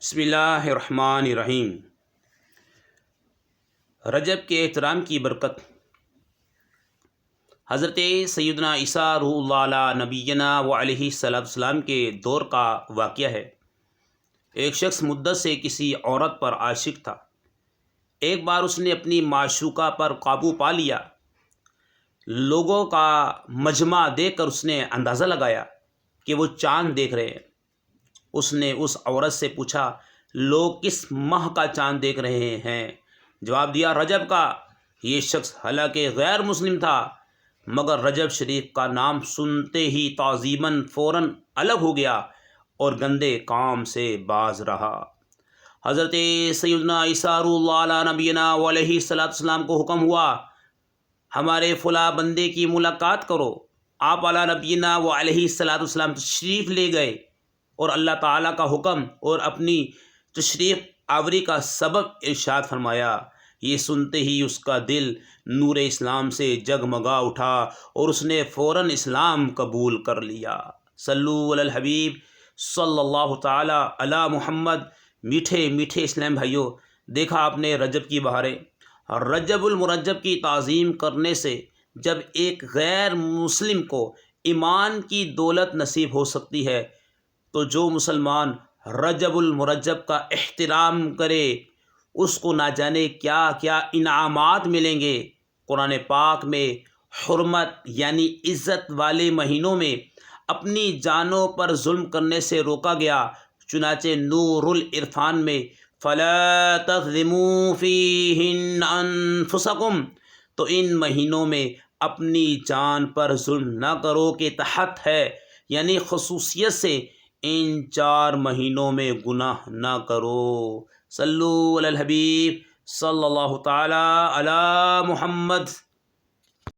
بسم اللہ الرحمن الرحیم۔ رجب کے احترام کی برکت۔ حضرت سیدنا عیسیٰ روح اللہ علیہ نبینا و علیہ السلام کے دور کا واقعہ ہے۔ ایک شخص مدت سے کسی عورت پر عاشق تھا۔ ایک بار اس نے اپنی معشوقہ پر قابو پا لیا۔ لوگوں کا مجمع دیکھ کر اس نے اندازہ لگایا کہ وہ چاند دیکھ رہے ہیں۔ اس نے اس عورت سے پوچھا، لوگ کس ماہ کا چاند دیکھ رہے ہیں؟ جواب دیا، رجب کا۔ یہ شخص حالانکہ غیر مسلم تھا، مگر رجب شریف کا نام سنتے ہی تعظیماً فوراً الگ ہو گیا اور گندے کام سے باز رہا۔ حضرت سیدنا عیسیٰ روح اللہ علیہ نبینا و علیہ السلام کو حکم ہوا، ہمارے فلاں بندے کی ملاقات کرو۔ آپ علیہ نبینا و علیہ السلام تشریف لے گئے اور اللہ تعالیٰ کا حکم اور اپنی تشریف آوری کا سبب ارشاد فرمایا۔ یہ سنتے ہی اس کا دل نور اسلام سے جگمگا اٹھا اور اس نے فوراً اسلام قبول کر لیا۔ صلو علی الحبیب صلی اللہ تعالی علی محمد۔ میٹھے میٹھے اسلام بھائیوں، دیکھا آپ نے رجب کی بہاریں۔ رجب المرجب کی تعظیم کرنے سے جب ایک غیر مسلم کو ایمان کی دولت نصیب ہو سکتی ہے، تو جو مسلمان رجب المرجب کا احترام کرے اس کو نہ جانے کیا کیا انعامات ملیں گے۔ قرآن پاک میں حرمت یعنی عزت والے مہینوں میں اپنی جانوں پر ظلم کرنے سے روکا گیا۔ چنانچہ نور العرفان میں فَلَا تَظْلِمُوا فِيهِنَّ أَنفُسَكُمْ، تو ان مہینوں میں اپنی جان پر ظلم نہ کرو کے تحت ہے، یعنی خصوصیت سے ان 4 مہینوں میں گناہ نہ کرو۔ صلو علی الحبیب صلی اللہ تعالی علی محمد۔